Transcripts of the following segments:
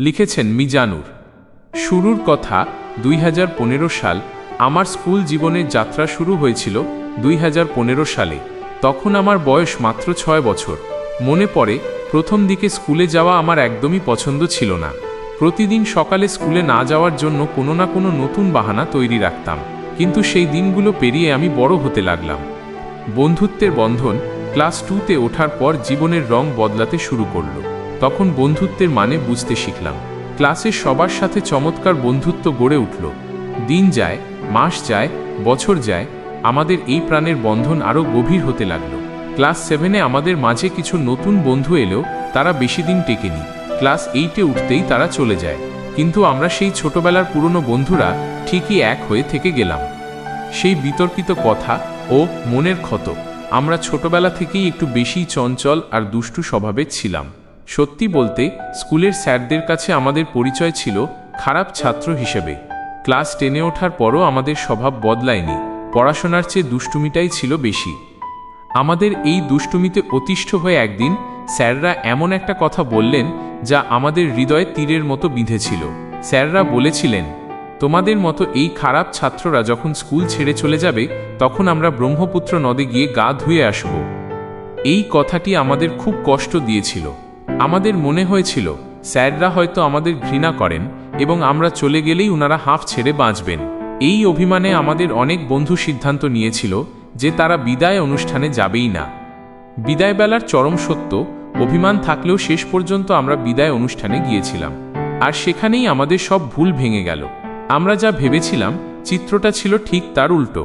লিখেছেন মিজানুর। শুরুর কথা 2015 সাল। আমার স্কুল জীবনের যাত্রা শুরু হয়েছিল 2015 সালে। তখন আমার বয়স মাত্র 6 বছর। মনে পড়ে, প্রথম দিকে স্কুলে যাওয়া আমার একদমই পছন্দ ছিল না। প্রতিদিন সকালে স্কুলে না যাওয়ার জন্য কোনো না কোনো নতুন বাহানা তৈরি রাখতাম। কিন্তু সেই দিনগুলো পেরিয়ে আমি বড় হতে লাগলাম। বন্ধুত্বের বন্ধন ক্লাস 2তে ওঠার পর জীবনের রং বদলাতে শুরু করল। তখন বন্ধুত্বের মানে বুঝতে শিখলাম। ক্লাসের সবার সাথে চমৎকার বন্ধুত্ব গড়ে উঠল। দিন যায়, মাস যায়, বছর যায়, আমাদের এই প্রাণের বন্ধন আরও গভীর হতে লাগলো। ক্লাস 7-এ আমাদের মাঝে কিছু নতুন বন্ধু এলেও তারা বেশি দিন টেকেনি। ক্লাস 8-এ উঠতেই তারা চলে যায়। কিন্তু আমরা সেই ছোটবেলার পুরনো বন্ধুরা ঠিকই এক হয়ে থেকে গেলাম। সেই বিতর্কিত কথা ও মনের ক্ষত। আমরা ছোটবেলা থেকেই একটু বেশি চঞ্চল আর দুষ্টু স্বভাবের ছিলাম। সত্যি বলতে, স্কুলের স্যারদের কাছে আমাদের পরিচয় ছিল খারাপ ছাত্র হিসেবে। ক্লাস 10-এ ওঠার পরও আমাদের স্বভাব বদলায়নি। পড়াশোনার চেয়ে দুষ্টুমিটাই ছিল বেশি। আমাদের এই দুষ্টুমিতে অতিষ্ঠ হয়ে একদিন স্যাররা এমন একটা কথা বললেন যা আমাদের হৃদয়ে তীরের মতো বিঁধেছিল। স্যাররা বলেছিলেন, তোমাদের মতো এই খারাপ ছাত্ররা যখন স্কুল ছেড়ে চলে যাবে, তখন আমরা ব্রহ্মপুত্র নদে গিয়ে গা ধুয়ে আসব। এই কথাটি আমাদের খুব কষ্ট দিয়েছিল। আমাদের মনে হয়েছিল স্যাররা হয়তো আমাদের ঘৃণা করেন এবং আমরা চলে গেলেই ওনারা হাঁফ ছেড়ে বাঁচবেন। এই অভিমানে আমাদের অনেক বন্ধু সিদ্ধান্ত নিয়েছিল যে তারা বিদায় অনুষ্ঠানে যাবেই না। বিদায়বেলার চরম সত্য, অভিমান থাকলেও শেষ পর্যন্ত আমরা বিদায় অনুষ্ঠানে গিয়েছিলাম। আর সেখানেই আমাদের সব ভুল ভেঙে গেল। আমরা যা ভেবেছিলাম চিত্রটা ছিল ঠিক তার উল্টো।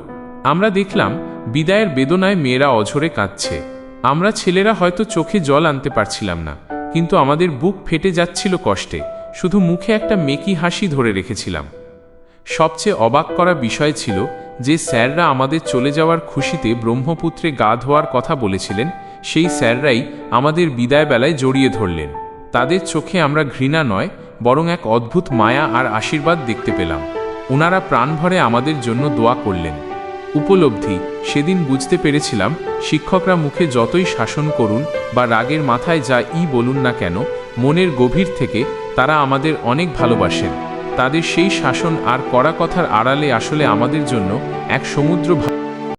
আমরা দেখলাম বিদায়ের বেদনায় মেয়েরা অঝরে কাঁদছে। আমরা ছেলেরা হয়তো চোখে জল আনতে পারছিলাম না, কিন্তু আমাদের বুক ফেটে যাচ্ছিল কষ্টে। শুধু মুখে একটা মেকি হাসি ধরে রেখেছিলাম। সবচেয়ে অবাক করা বিষয় ছিল যে স্যাররা আমাদের চলে যাওয়ার খুশিতে ব্রহ্মপুত্রে গা ধোয়ার কথা বলেছিলেন, সেই স্যাররাই আমাদের বিদায় বেলায় জড়িয়ে ধরলেন। তাদের চোখে আমরা ঘৃণা নয়, বরং এক অদ্ভুত মায়া আর আশীর্বাদ দেখতে পেলাম। ওনারা প্রাণভরে আমাদের জন্য দোয়া করলেন। উপলব্ধি, সেদিন বুঝতে পেরেছিলাম শিক্ষকরা মুখে যতই শাসন করুন বা রাগের মাথায় যা বলুন না কেন, মনের গভীর থেকে তারা আমাদের অনেক ভালোবাসেন। তাদের সেই শাসন আর কড়া কথার আড়ালে আসলে আমাদের জন্য এক সমুদ্র